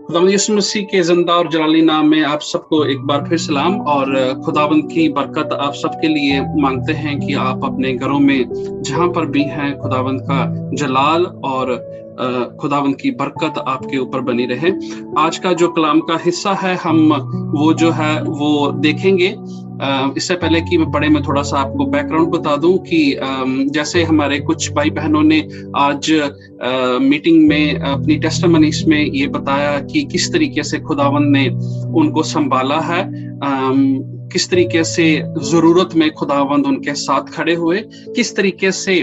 खुदावंद यीशु मसीह के जिंदा और जलाली नाम में आप सबको एक बार फिर सलाम और खुदावंद की बरकत आप सबके लिए मांगते हैं कि आप अपने घरों में जहां पर भी हैं खुदावंद का जलाल और खुदावंद की बरकत आपके ऊपर बनी रहे। आज का जो कलाम का हिस्सा है हम वो जो है वो देखेंगे। इससे पहले कि मैं पढ़े, मैं थोड़ा सा आपको बैकग्राउंड बता दूं कि जैसे हमारे कुछ भाई बहनों ने आज मीटिंग में अपनी टेस्टिमनीज में ये बताया कि किस तरीके से खुदावंद ने उनको संभाला है, किस तरीके से जरूरत में खुदावंद उनके साथ खड़े हुए, किस तरीके से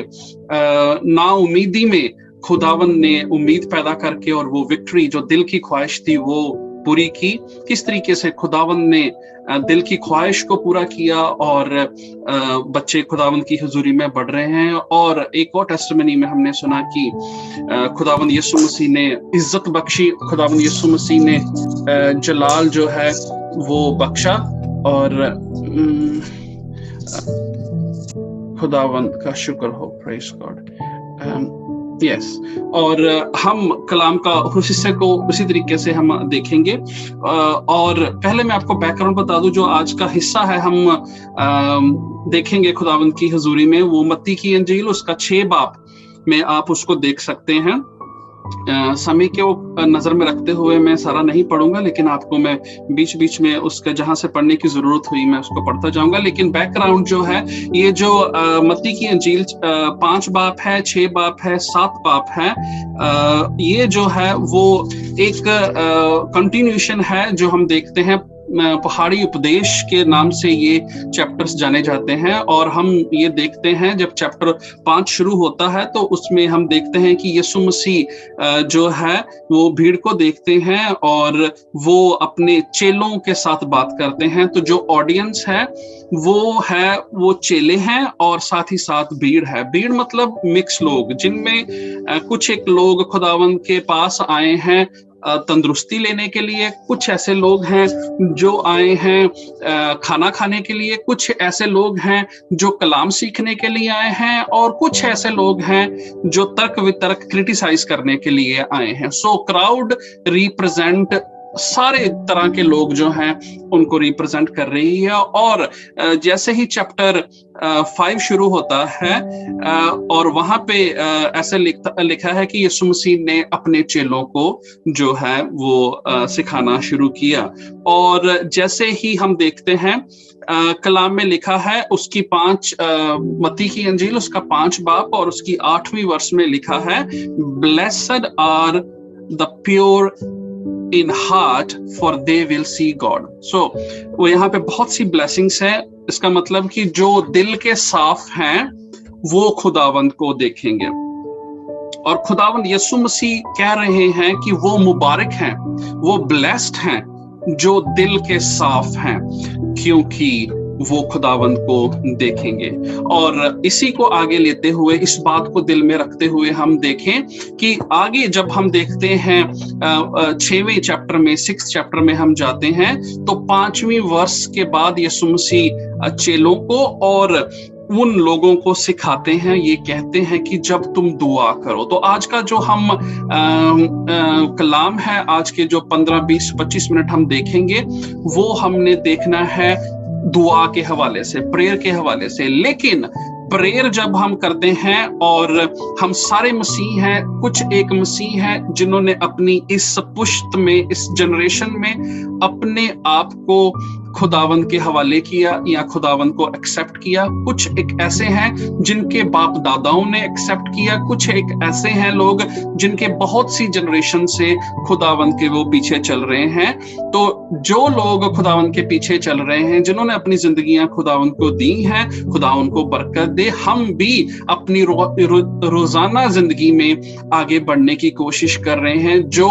नाउमीदी में खुदावंद ने उम्मीद पैदा करके और वो विक्ट्री जो दिल की ख्वाहिश थी वो पूरी की, किस तरीके से खुदावंद ने दिल की ख्वाहिश को पूरा किया और बच्चे खुदावंद की हुजूरी में बढ़ रहे हैं। और एक और टेस्टिमनी में हमने सुना कि खुदावंद यीशु मसीह ने इज्जत बख्शी, खुदावंद यीशु मसीह ने जलाल जो है वो बख्शा और खुदावंद का शुक्र हो, प्रेज गॉड। यस और हम कलाम का उस हिस्से को उसी तरीके से हम देखेंगे। और पहले मैं आपको बैकग्राउंड बता दूं, जो आज का हिस्सा है हम देखेंगे खुदावंद की हुजूरी में, वो मत्ती की इंजील उसका 6 बाब में आप उसको देख सकते हैं। समय को नजर में रखते हुए मैं सारा नहीं पढ़ूंगा, लेकिन आपको मैं बीच बीच में उसका जहां से पढ़ने की जरूरत हुई मैं उसको पढ़ता जाऊंगा। लेकिन बैकग्राउंड जो है, ये जो मत्ती की इंजील 5 बाब है, 6 बाब है, 7 बाब है, ये जो है वो एक कंटिन्यूएशन है जो हम देखते हैं। पहाड़ी उपदेश के नाम से ये चैप्टर्स जाने जाते हैं और हम ये देखते हैं जब चैप्टर 5 शुरू होता है तो उसमें हम देखते हैं कि यीशु मसीह जो है वो भीड़ को देखते हैं और वो अपने चेलों के साथ बात करते हैं। तो जो ऑडियंस है वो चेले हैं और साथ ही साथ भीड़ है। भीड़ मतलब मिक्स लोग, जिनमें कुछ एक लोग खुदावंद के पास आए हैं तंदुरुस्ती लेने के लिए, कुछ ऐसे लोग हैं जो आए हैं खाना खाने के लिए, कुछ ऐसे लोग हैं जो कलाम सीखने के लिए आए हैं और कुछ ऐसे लोग हैं जो तर्क वितर्क क्रिटिसाइज करने के लिए आए हैं। सो क्राउड रिप्रेजेंट सारे तरह के लोग जो हैं उनको रिप्रेजेंट कर रही है। और जैसे ही चैप्टर 5 शुरू होता है और वहां पे ऐसे लिखा है कि यीशु मसीह ने अपने चेलों को जो है वो सिखाना शुरू किया। और जैसे ही हम देखते हैं कलाम में लिखा है उसकी 5 मत्ती की इंजील उसका 5 बाब और उसकी 8वीं वर्ष में लिखा है, blessed are the pure in heart for they will see God। So वो यहाँ पे बहुत सी blessings है। इसका मतलब कि जो दिल के साफ हैं वो खुदावंद को देखेंगे और खुदावंद यीशु मसीह कह रहे हैं कि वो मुबारक हैं, वो ब्लेस्ड हैं जो दिल के साफ हैं, क्योंकि वो खुदावंद को देखेंगे। और इसी को आगे लेते हुए, इस बात को दिल में रखते हुए हम देखें कि आगे जब हम देखते हैं 6वें चैप्टर में, 6th चैप्टर में हम जाते हैं तो 5वीं वर्ष के बाद यीशु मसीह चेलों को और उन लोगों को सिखाते हैं, ये कहते हैं कि जब तुम दुआ करो। तो आज का जो हम कलाम है, आज के जो 15, 20, 25 मिनट हम देखेंगे वो हमने देखना है दुआ के हवाले से, प्रेयर के हवाले से। लेकिन प्रेयर जब हम करते हैं और हम सारे मसीह हैं, कुछ एक मसीह हैं जिन्होंने अपनी इस पुश्त में, इस जनरेशन में अपने आप को खुदावंद के हवाले किया या खुदावंद को एक्सेप्ट किया। कुछ एक ऐसे हैं जिनके बाप दादाओं ने एक्सेप्ट किया, कुछ एक ऐसे हैं लोग जिनके बहुत सी जनरेशन से खुदावंद के वो पीछे चल रहे हैं। तो जो लोग खुदावंद के पीछे चल रहे हैं, जिन्होंने अपनी जिंदगियां खुदावंद को दी हैं, खुदा उनको बरकत दे। हम भी अपनी रोजाना जिंदगी में आगे बढ़ने की कोशिश कर रहे हैं। जो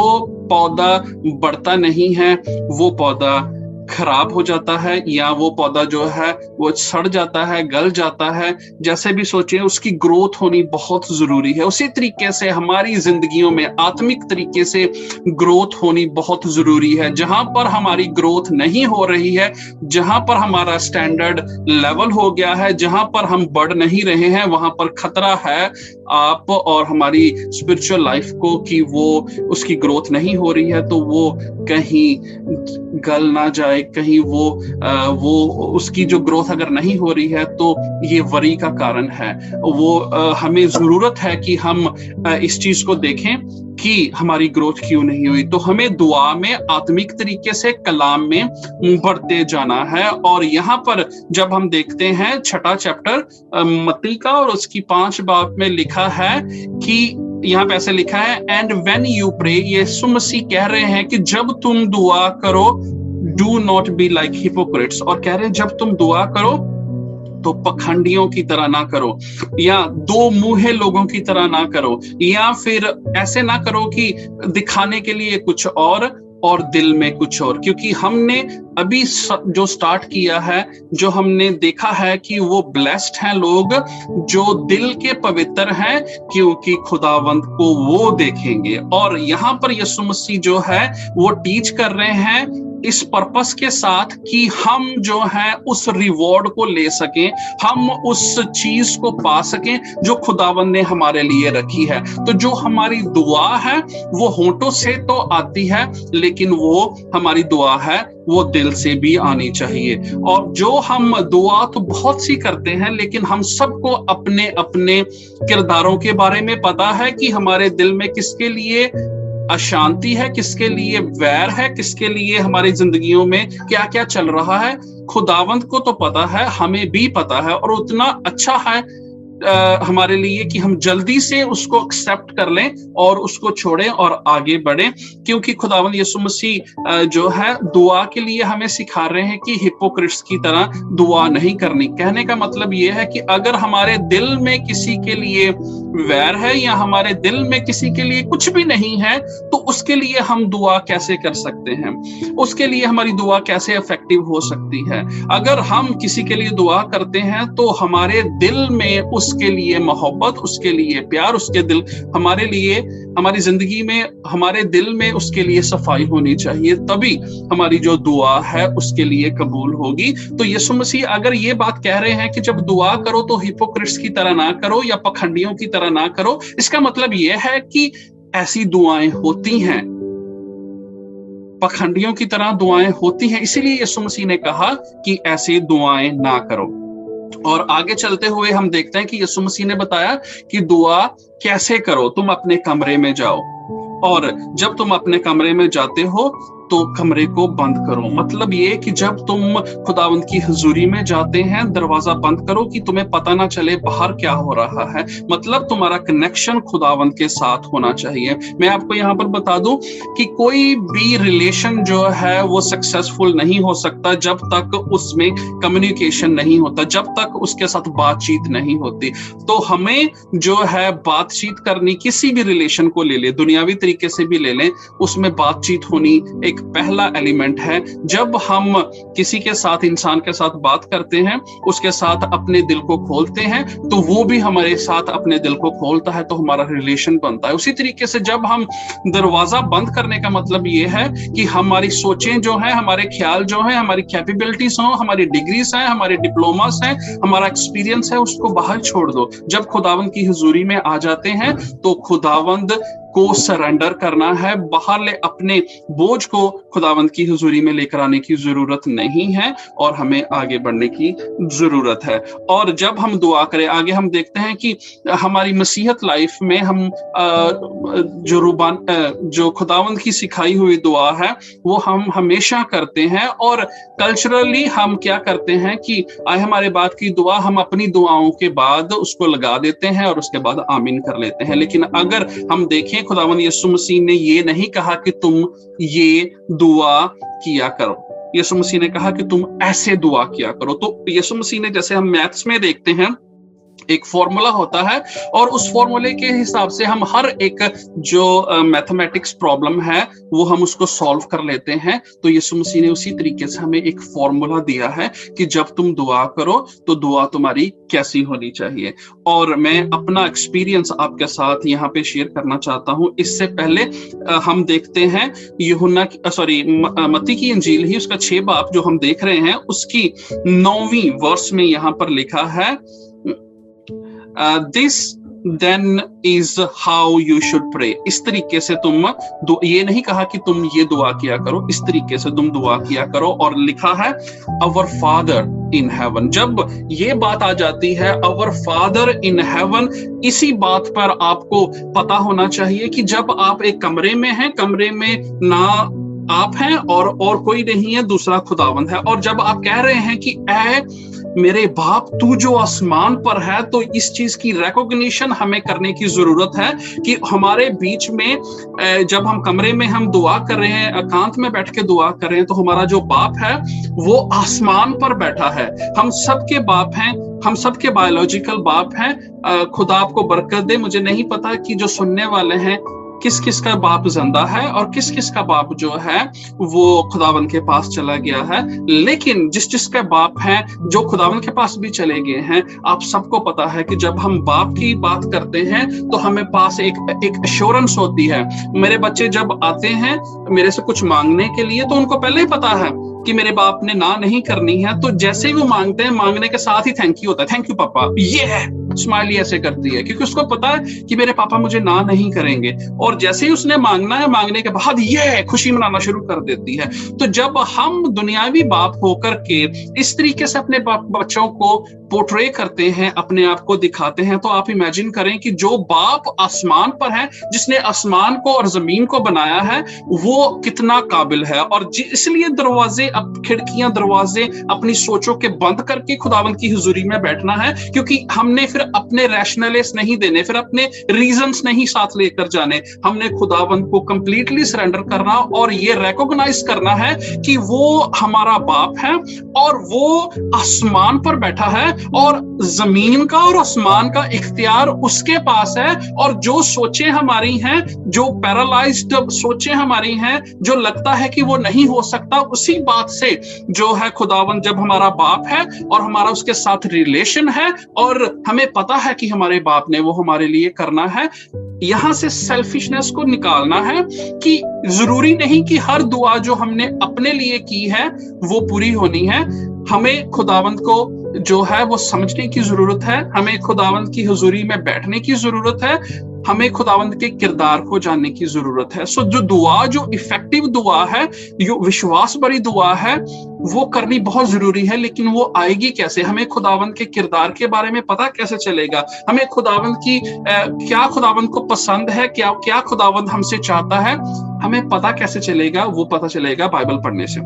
पौधा बढ़ता नहीं है वो पौधा खराब हो जाता है या वो पौधा जो है वो सड़ जाता है, गल जाता है, जैसे भी सोचे, उसकी ग्रोथ होनी बहुत जरूरी है। उसी तरीके से हमारी जिंदगियों में आत्मिक तरीके से ग्रोथ होनी बहुत जरूरी है। जहां पर हमारी ग्रोथ नहीं हो रही है, जहां पर हमारा स्टैंडर्ड लेवल हो गया है, जहां पर हम बढ़ नहीं रहे हैं, वहां पर खतरा है आप और हमारी स्पिरिचुअल लाइफ को कि वो उसकी ग्रोथ नहीं हो रही है, तो वो कहीं गल ना जाए, कहीं वो उसकी जो ग्रोथ अगर नहीं हो रही है तो ये वरी का कारण है। वो हमें जरूरत है कि हम इस चीज को देखें कि हमारी ग्रोथ क्यों नहीं हुई। तो हमें दुआ में आत्मिक तरीके से कलाम में बढ़ते जाना है। और यहाँ पर जब हम देखते हैं 6 चैप्टर मत्ती का और उसकी 5 बाब में लिखा है कि यहाँ पे ऐसे लिखा है, एंड व्हेन यू प्रे, यीशु मसीह कह रहे हैं कि जब तुम दुआ करो, do not be like Hippocrates, और कह रहे हैं जब तुम दुआ करो तो पखंडियों की तरह ना करो, या दो मुंहे लोगों की तरह ना करो, या फिर ऐसे ना करो कि दिखाने के लिए कुछ और दिल में कुछ और। क्योंकि हमने अभी जो स्टार्ट किया है, जो हमने देखा है कि वो ब्लेस्ड हैं लोग जो दिल के पवित्र हैं, क्योंकि खुदावंद को वो देखेंगे। और यहाँ पर यीशु मसीह जो है वो टीच कर रहे हैं इस पर्पस के साथ कि हम जो है उस रिवॉर्ड को ले सकें, हम उस चीज को पा सकें जो खुदावंद ने हमारे लिए रखी है। तो जो हमारी दुआ है वो होंठों से तो आती है, लेकिन वो हमारी दुआ है वो दिल से भी आनी चाहिए। और जो हम दुआ तो बहुत सी करते हैं, लेकिन हम सबको अपने अपने किरदारों के बारे में पता है कि हमारे दिल में किसके लिए अशांति है, किसके लिए वैर है, किसके लिए हमारी जिंदगियों में क्या क्या चल रहा है। खुदावंद को तो पता है, हमें भी पता है, और उतना अच्छा है हमारे लिए कि हम जल्दी से उसको एक्सेप्ट कर लें और उसको छोड़ें और आगे बढ़ें। क्योंकि खुदावंद यीशु मसीह जो है दुआ के लिए हमें सिखा रहे हैं कि हिपोक्रिट्स की तरह दुआ नहीं करनी। कहने का मतलब ये है कि अगर हमारे दिल में किसी के लिए वैर है या हमारे दिल में किसी के लिए कुछ भी नहीं है, तो उसके लिए हम दुआ कैसे कर सकते हैं, उसके लिए हमारी दुआ कैसे इफेक्टिव हो सकती है। अगर हम किसी के लिए दुआ करते हैं तो हमारे दिल में उसके लिए मोहब्बत, उसके लिए प्यार, उसके दिल हमारे लिए, हमारी जिंदगी में, हमारे दिल में उसके लिए सफाई होनी चाहिए, तभी हमारी जो दुआ है उसके लिए कबूल होगी। तो यीशु मसीह अगर ये बात कह रहे हैं कि जब दुआ करो तो हिपोक्रिट्स की तरह ना करो या पखंडियों की तरह ना करो, इसका मतलब ये है कि ऐसी दुआएं होती हैं, पखंडियों की तरह दुआएं होती हैं। इसीलिए यीशु मसीह ने कहा कि ऐसी दुआएं ना करो। और आगे चलते हुए हम देखते हैं कि यीशु मसीह ने बताया कि दुआ कैसे करो। तुम अपने कमरे में जाओ, और जब तुम अपने कमरे में जाते हो तो कमरे को बंद करो। मतलब ये कि जब तुम खुदावंद की हुजूरी में जाते हैं, दरवाजा बंद करो कि तुम्हें पता ना चले बाहर क्या हो रहा है। मतलब तुम्हारा कनेक्शन खुदावंद के साथ होना चाहिए। मैं आपको यहाँ पर बता दूं कि कोई भी रिलेशन जो है वो सक्सेसफुल नहीं हो सकता जब तक उसमें कम्युनिकेशन नहीं होता, जब तक उसके साथ बातचीत नहीं होती। तो हमें जो है बातचीत करनी, किसी भी रिलेशन को ले ले, दुनियावी तरीके से भी ले लें, उसमें बातचीत होनी एक पहला एलिमेंट है। जब हम किसी के साथ, इंसान के साथ बात करते हैं, उसके साथ अपने दिल को खोलते हैं, तो वो भी हमारे साथ अपने दिल को खोलता है, तो हमारा रिलेशन बनता है। उसी तरीके से जब हम दरवाजा बंद करने का मतलब ये है कि हमारी सोचें जो हैं, हमारे ख्याल जो हैं, हमारी कैपेबिलिटीज हो, हमारी डिग्रीज हैं, हमारे डिप्लोमास हैं, हमारा एक्सपीरियंस है, उसको बाहर छोड़ दो। जब खुदावंद की हुजूरी में आ जाते हैं तो खुदावंद को सरेंडर करना है, बाहर ले अपने बोझ को खुदावंद की हुजूरी में लेकर आने की जरूरत नहीं है, और हमें आगे बढ़ने की जरूरत है। और जब हम दुआ करें, आगे हम देखते हैं कि हमारी मसीहत लाइफ में हम जो खुदावंद की सिखाई हुई दुआ है वो हम हमेशा करते हैं। और कल्चरली हम क्या करते हैं कि आए हमारे बाद की दुआ हम अपनी दुआओं के बाद उसको लगा देते हैं और उसके बाद आमीन कर लेते हैं। लेकिन अगर हम देखें, खुदावंद यीशु मसीह ने ये नहीं कहा कि तुम ये दुआ किया करो। यीशु मसीह ने कहा कि तुम ऐसे दुआ किया करो। तो यीशु मसीह ने, जैसे हम मैथ्स में देखते हैं एक फॉर्मूला होता है, और उस फॉर्मूले के हिसाब से हम हर एक जो मैथमेटिक्स प्रॉब्लम है वो हम उसको सॉल्व कर लेते हैं। तो यीशु मसीह ने उसी तरीके से हमें एक फॉर्मूला दिया है कि जब तुम दुआ करो तो दुआ तुम्हारी कैसी होनी चाहिए। और मैं अपना एक्सपीरियंस आपके साथ यहाँ पे शेयर करना चाहता हूँ। इससे पहले हम देखते हैं मत्ती की इंजील ही उसका 6 बाब जो हम देख रहे हैं उसकी 9वीं वर्स में यहाँ पर लिखा है, this then is how you should pray। इस तरीके से तुम ये नहीं कहा कि तुम ये दुआ किया करो, इस तरीके से तुम दुआ किया करो। और लिखा है our father in heaven। जब ये बात आ जाती है our father in heaven, इसी बात पर आपको पता होना चाहिए कि जब आप एक कमरे में हैं, कमरे में ना आप हैं और कोई नहीं है, दूसरा खुदावंद है। और जब आप कह रहे हैं कि ऐ मेरे बाप तू जो आसमान पर है, तो इस चीज की रिकॉग्निशन हमें करने की जरूरत है कि हमारे बीच में जब हम कमरे में हम दुआ कर रहे हैं, एकांत में बैठ के दुआ कर रहे हैं, तो हमारा जो बाप है वो आसमान पर बैठा है। हम सबके बाप हैं, हम सबके बायोलॉजिकल बाप हैं। खुदा आपको बरकत दे। मुझे नहीं पता कि जो सुनने वाले हैं किस किस का बाप जिंदा है और किस किस का बाप जो है वो खुदावन के पास चला गया है, लेकिन जिस जिसका बाप है जो खुदावन के पास भी चले गए हैं, आप सबको पता है कि जब हम बाप की बात करते हैं तो हमें पास एक एश्योरेंस होती है। मेरे बच्चे जब आते हैं मेरे से कुछ मांगने के लिए, तो उनको पहले ही पता है कि मेरे बाप ने ना नहीं करनी है, तो जैसे ही वो मांगते हैं, मांगने के साथ ही थैंक यू होता है, थैंक यू पापा, ये है स्माइली ऐसे करती है, क्योंकि उसको पता है कि मेरे पापा मुझे ना नहीं करेंगे। और जैसे ही उसने मांगना है, मांगने के बाद ये खुशी मनाना शुरू कर देती है। तो जब हम दुनियावी बाप होकर के इस तरीके से अपने बच्चों को पोर्ट्रे करते हैं, अपने आप को दिखाते हैं, तो आप इमेजिन करें कि जो बाप आसमान पर है, जिसने आसमान को और जमीन को बनाया है, वो कितना काबिल है। और इसलिए दरवाजे, अब खिड़कियां दरवाजे अपनी सोचों के बंद करके खुदावंद की हुजूरी में बैठना है, क्योंकि हमने फिर अपने रैशनलिस नहीं देने, फिर अपने रीजंस नहीं साथ लेकर जाने। हमने खुदावंद को कंप्लीटली सरेंडर करना और ये रिकॉग्नाइज करना है कि वो हमारा बाप है और वो आसमान पर बैठा है और जमीन का और आसमान का इख्तियार उसके पास है। और जो सोचें हमारी हैं, जो पैरालाइज्ड सोचें हमारी हैं, जो लगता है कि वो नहीं हो सकता, उसी बात से जो है खुदावंद जब हमारा बाप है और हमारा उसके साथ रिलेशन है और हमें पता है कि हमारे बाप ने वो हमारे लिए करना है, यहां से सेल्फिशनेस को निकालना है कि जरूरी नहीं कि हर दुआ जो हमने अपने लिए की है वो पूरी होनी है। हमें खुदावंद को जो है वो समझने की जरूरत है, हमें खुदावंद की हुजूरी में बैठने की जरूरत है, हमें खुदावंद के किरदार को जानने की जरूरत है। सो जो दुआ, जो इफेक्टिव दुआ है, जो विश्वास भरी दुआ है, वो करनी बहुत जरूरी है। लेकिन वो आएगी कैसे? हमें खुदावंद के किरदार के बारे में पता कैसे चलेगा? हमें खुदावंद की क्या खुदावंद को पसंद है, क्या खुदावंद हमसे चाहता है, हमें पता कैसे चलेगा? वो पता चलेगा बाइबल पढ़ने से।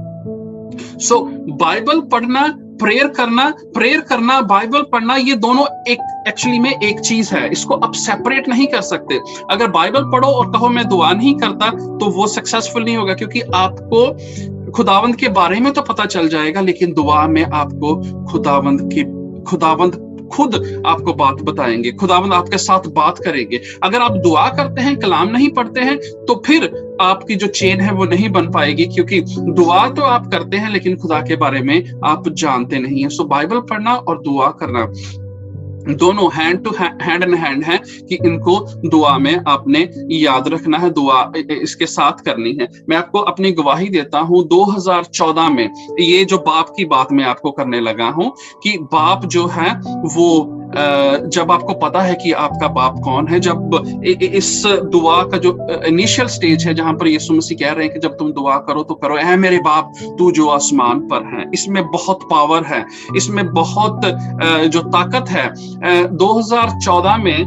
सो बाइबल पढ़ना, प्रेयर करना, बाइबल पढ़ना, ये दोनों एक्चुअली में एक चीज है। इसको आप सेपरेट नहीं कर सकते। अगर बाइबल पढ़ो और कहो मैं दुआ नहीं करता, तो वो सक्सेसफुल नहीं होगा, क्योंकि आपको खुदावंद के बारे में तो पता चल जाएगा, लेकिन दुआ में आपको खुदावंद खुद आपको बात बताएंगे, खुदावंद आपके साथ बात करेंगे। अगर आप दुआ करते हैं, कलाम नहीं पढ़ते हैं, तो फिर आपकी जो चेन है वो नहीं बन पाएगी, क्योंकि दुआ तो आप करते हैं लेकिन खुदा के बारे में आप जानते नहीं है। सो बाइबल पढ़ना और दुआ करना दोनों हैंड इन हैंड है कि इनको दुआ में आपने याद रखना है, दुआ इसके साथ करनी है। मैं आपको अपनी गवाही देता हूं, 2014 में ये जो बाप की बात मैं आपको करने लगा हूं कि बाप जो है वो जब आपको पता है कि आपका बाप कौन है, जब इस दुआ का जो इनिशियल स्टेज है जहां पर यीशु मसीह कह रहे हैं कि जब तुम दुआ करो तो करो ऐ मेरे बाप तू जो आसमान पर है, इसमें बहुत पावर है, इसमें बहुत जो ताकत है। 2014 में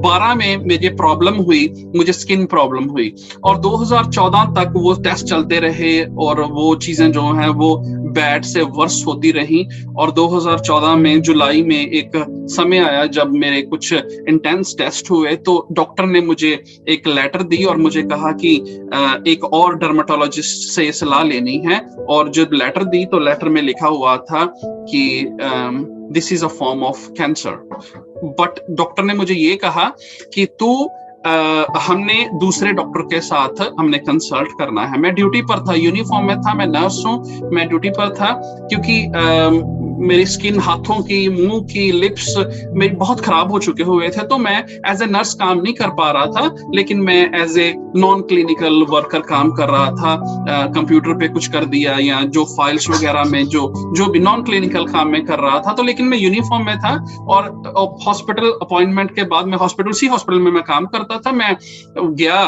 12 में मुझे प्रॉब्लम हुई, मुझे स्किन प्रॉब्लम हुई, और 2014 तक वो टेस्ट चलते रहे और वो चीजें जो हैं वो बैड से वर्स होती रही। और 2014 में जुलाई में एक समय आया जब मेरे कुछ इंटेंस टेस्ट हुए, तो डॉक्टर ने मुझे एक लेटर दी और मुझे कहा कि एक और डर्मेटोलॉजिस्ट से सलाह लेनी है। और जब लेटर दी तो लेटर में लिखा हुआ था कि this is a form of cancer. But doctor ने मुझे ये कहा कि तू हमने दूसरे डॉक्टर के साथ हमने कंसल्ट करना है। मैं ड्यूटी पर था, यूनिफॉर्म में था, मैं नर्स हूँ, मैं ड्यूटी पर था, क्योंकि मेरी स्किन हाथों की, मुंह की, लिप्स मेरी बहुत खराब हो चुके हुए थे, तो मैं एज ए नर्स काम नहीं कर पा रहा था, लेकिन मैं as a non clinical worker काम कर रहा था। कंप्यूटर पे कुछ कर दिया या जो फाइल्स वगैरह में जो भी नॉन क्लिनिकल काम में कर रहा था, तो लेकिन मैं यूनिफॉर्म में था। और हॉस्पिटल अपॉइंटमेंट के बाद मैं हॉस्पिटल में मैं काम करता था। मैं गया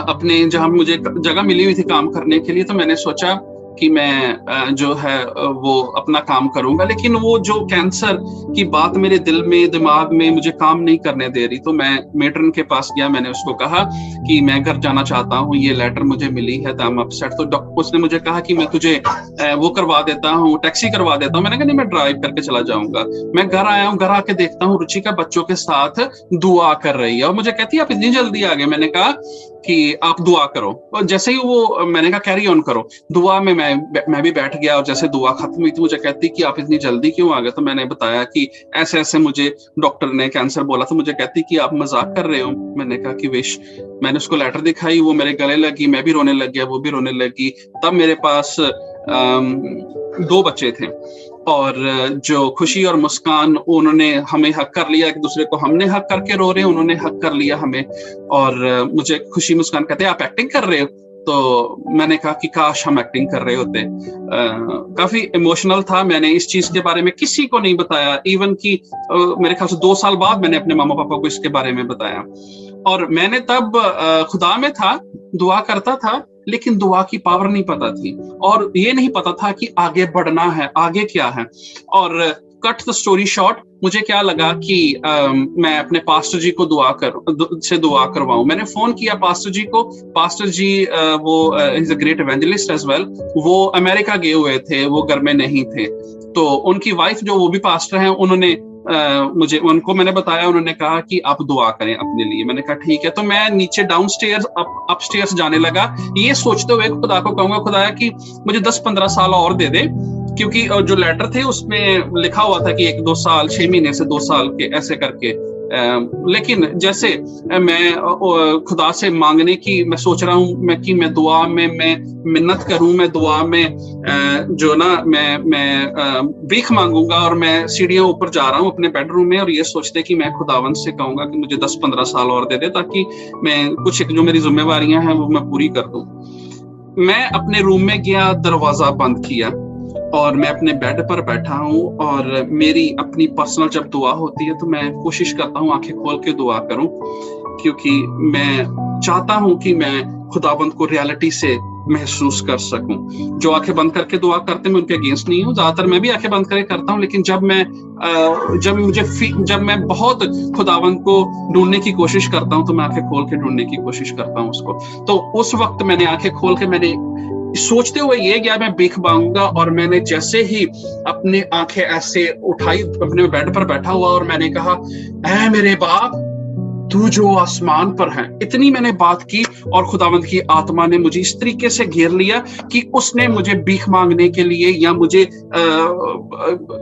अपने जहां मुझे जगह मिली हुई थी काम करने के लिए, तो मैंने सोचा कि मैं जो है वो अपना काम करूंगा, लेकिन वो जो कैंसर की बात मेरे दिल में, दिमाग में मुझे काम नहीं करने दे रही। तो मैं मेट्रन के पास गया, मैंने उसको कहा कि मैं घर जाना चाहता हूँ, ये लेटर मुझे मिली है, आई एम अपसेट। तो उसने मुझे कहा कि मैं तुझे वो करवा देता हूँ, टैक्सी करवा देता हूँ। मैंने कहा नहीं, मैं ड्राइव करके चला जाऊंगा। मैं घर आया हूँ, घर आके देखता हूँ रुचिका बच्चों के साथ दुआ कर रही है, और मुझे कहती है आप इतनी जल्दी आ गए। मैंने कहा कि आप दुआ करो, और जैसे ही वो, मैंने कहा कैरी ऑन करो दुआ में, मैं भी बैठ गया। और जैसे दुआ खत्म हुई तो मुझे कहती कि आप इतनी जल्दी क्यों आ गए। तो मैंने बताया कि ऐसे ऐसे मुझे डॉक्टर ने कैंसर बोला। तो मुझे कहती कि आप मजाक कर रहे हो। मैंने कहा कि विश, मैंने उसको लेटर दिखाई, वो मेरे गले लगी, मैं भी रोने लग गया, वो भी रोने लगी। तब मेरे पास 2 बच्चे थे, और जो खुशी और मुस्कान, उन्होंने हमें हक कर लिया, एक दूसरे को हमने हक करके रो रहे हैं, उन्होंने हक कर लिया हमें। और मुझे खुशी मुस्कान कहते हैं आप एक्टिंग कर रहे हो। तो मैंने कहा कि काश हम एक्टिंग कर रहे होते। काफी इमोशनल था। मैंने इस चीज के बारे में किसी को नहीं बताया, इवन कि मेरे ख्याल से 2 साल बाद मैंने अपने मामा पापा को इसके बारे में बताया। और मैंने तब खुदा में था, दुआ करता था, लेकिन दुआ की पावर नहीं पता थी, और ये नहीं पता था कि आगे बढ़ना है, आगे क्या है। और कट द स्टोरी शॉर्ट, मुझे क्या लगा कि मैं अपने पास्टर जी को दुआ करवाऊं। मैंने फोन किया पास्टर जी को। पास्टर जी वो is a great evangelist as well, वो अमेरिका गए हुए थे, वो घर में नहीं थे। तो उनकी वाइफ जो वो भी पास्टर हैं, उनको मैंने बताया, उन्होंने कहा कि आप दुआ करें अपने लिए। मैंने कहा ठीक है। तो मैं नीचे डाउनस्टेयर्स अपस्टेयर्स जाने लगा, ये सोचते हुए खुदा को कहूंगा खुदाया कि मुझे 10-15 साल और दे दे, क्योंकि जो लेटर थे उसमें लिखा हुआ था कि 1-2 साल, 6 महीने से 2 साल के ऐसे करके। लेकिन जैसे मैं खुदा से मांगने की मैं सोच रहा हूँ, कि मैं दुआ में मैं मिन्नत करूं, मैं दुआ में जो ना मैं भीख मांगूंगा, और मैं सीढ़ियों ऊपर जा रहा हूँ अपने बेडरूम में, और ये सोचते कि मैं खुदावंत से कहूंगा कि मुझे 10-15 साल और दे दे, ताकि मैं कुछ जो मेरी जिम्मेवारियां हैं वो मैं पूरी कर दूं। मैं अपने रूम में गया, दरवाजा बंद किया, और मैं अपने बेड पर बैठा हूँ। और मेरी अपनी पर्सनल जब दुआ होती है तो मैं कोशिश करता हूँ आंखें खोल के दुआ करूं, क्योंकि मैं चाहता हूं कि मैं खुदाबंद को रियलिटी से महसूस कर सकूं। जो आंखें बंद करके दुआ करते हैं मैं उनके अगेंस्ट नहीं हूँ, ज्यादातर मैं भी आंखें बंद करके करता हूँ, लेकिन जब मैं बहुत खुदावंद को ढूंढने की कोशिश करता हूँ तो मैं आंखें खोल के ढूंढने की कोशिश करता हूँ उसको। तो उस वक्त मैंने आंखें खोल के, मैंने सोचते हुए ये गया मैं भीख मांगूंगा, और मैंने जैसे ही अपनी आंखें ऐसे उठाई, अपने बेड पर बैठा हुआ, और मैंने कहा ऐ मेरे बाप तू जो आसमान पर है। इतनी मैंने बात की, और खुदावंद की आत्मा ने मुझे इस तरीके से घेर लिया कि उसने मुझे भीख मांगने के लिए, या मुझे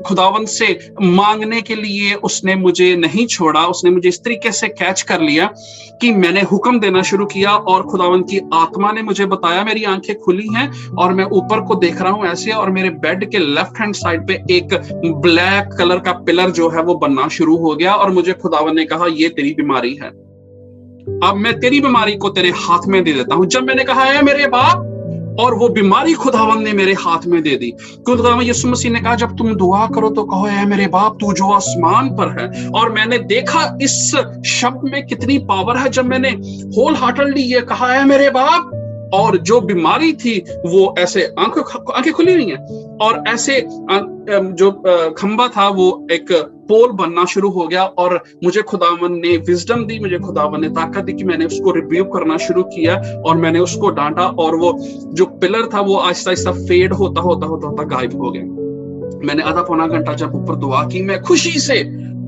खुदावंद से मांगने के लिए उसने मुझे नहीं छोड़ा। उसने मुझे इस तरीके से कैच कर लिया कि मैंने हुक्म देना शुरू किया, और खुदावंद की आत्मा ने मुझे बताया, मेरी आंखें खुली हैं और मैं ऊपर को देख रहा हूं ऐसे, और मेरे बेड के लेफ्ट हैंड साइड पे एक ब्लैक कलर का पिलर जो है वो बनना शुरू हो गया, और मुझे खुदावंद ने कहा ये तेरी बीमारी है, अब मैं तेरी बीमारी को तेरे हाथ में दे देता हूं। जब मैंने कहा है मेरे बाप, और वो बीमारी खुदावंद ने मेरे हाथ में दे दी। खुदावंद यीशु मसीह ने कहा जब तुम दुआ करो तो कहो है मेरे बाप तू जो आसमान पर है। और मैंने देखा इस शब्द में कितनी पावर है। जब मैंने होल हार्टेडली ये कहा है मेरे बाप, और जो बीमारी थी वो ऐसे आंखें खुली हुई हैं, और ऐसे जो खंबा था वो एक पोल बनना शुरू हो गया। और मुझे खुदावन ने विजडम दी, मुझे खुदावन ने ताकत दी कि मैंने उसको रिव्यू करना शुरू किया, और मैंने उसको डांटा, और वो जो पिलर था वो आहिस्ता आहिस्ता फेड होता गायब हो गया। मैंने आधा पौना घंटा जब ऊपर दुआ की, मैं खुशी से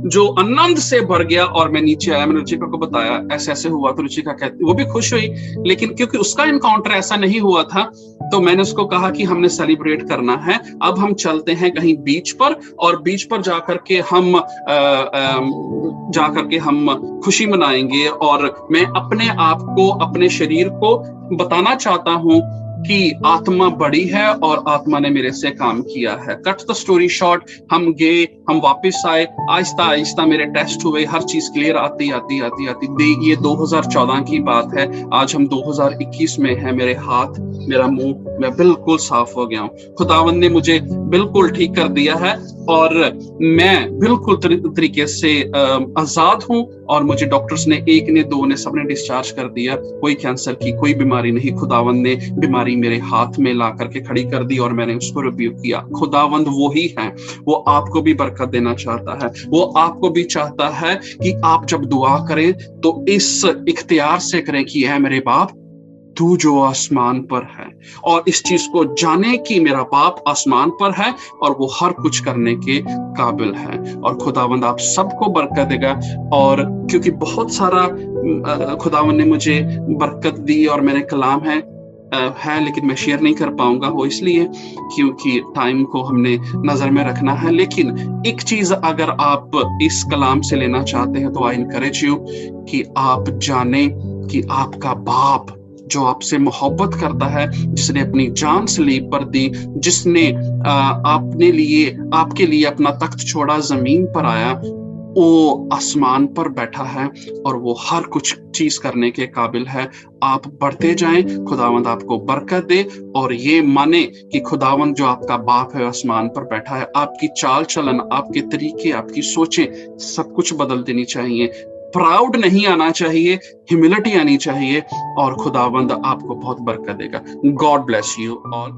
जो आनंद से भर गया और मैं नीचे आया, मैंने रुचिका को बताया ऐसे ऐसे हुआ, तो रुचिका कहती, वो भी खुश हुई, लेकिन क्योंकि उसका इनकाउंटर ऐसा नहीं हुआ था, तो मैंने उसको कहा कि हमने सेलिब्रेट करना है, अब हम चलते हैं कहीं बीच पर, और बीच पर जाकर के हम खुशी मनाएंगे। और मैं अपने आप को, अपने शरीर को बताना चाहता हूं कि आत्मा बड़ी है और आत्मा ने मेरे से काम किया है। कट द स्टोरी शॉर्ट, हम गए, हम वापस आए, आहिस्ता आहिस्ता मेरे टेस्ट हुए, हर चीज क्लियर आती ये 2014 की बात है, आज हम 2021 में है। मेरे हाथ, मेरा मुंह, मैं बिल्कुल साफ हो गया हूँ। खुदावंद ने मुझे बिल्कुल ठीक कर दिया है और मैं बिल्कुल तरीके से आजाद हूँ। और मुझे डॉक्टर्स ने, एक ने, दो ने, सबने डिस्चार्ज कर दिया। कोई कैंसर की कोई बीमारी नहीं, खुदावंद ने बीमारी मेरे हाथ में ला करके खड़ी कर दी और मैंने उसको रिव्यू किया। खुदावंद वो ही है, वो आपको भी बरकत देना चाहता है। वो आपको भी चाहता है कि आप जब दुआ करें तो इस इख्तियार से करें कि ऐ मेरे बाप तू जो आसमान पर है, और इस चीज को जाने कि मेरा बाप आसमान पर है और वो हर कुछ करने के काबिल है। और खुदावंद आप सबको बरकत देगा। और क्योंकि बहुत सारा खुदावंद ने मुझे बरकत दी और मेरे कलाम है, लेकिन मैं शेयर नहीं कर पाऊंगा, वो इसलिए क्योंकि टाइम को हमने नजर में रखना है। लेकिन एक चीज अगर आप इस कलाम से लेना चाहते हैं तो आई इनकरेज यू कि आप जाने कि आपका बाप जो आपसे मोहब्बत करता है, जिसने अपनी जान सलीब पर दी, जिसने आपके लिए अपना तख्त छोड़ा, जमीन पर आया, वो आसमान पर बैठा है और वो हर कुछ चीज करने के काबिल है। आप बढ़ते जाएं, खुदावंद आपको बरकत दे, और ये माने कि खुदावंद जो आपका बाप है आसमान पर बैठा है। आपकी चाल चलन, आपके तरीके, आपकी सोचें सब कुछ बदल देनी चाहिए। प्राउड नहीं आना चाहिए, ह्यूमिलिटी आनी चाहिए, और खुदावंद आपको बहुत बरकत देगा। God bless you all.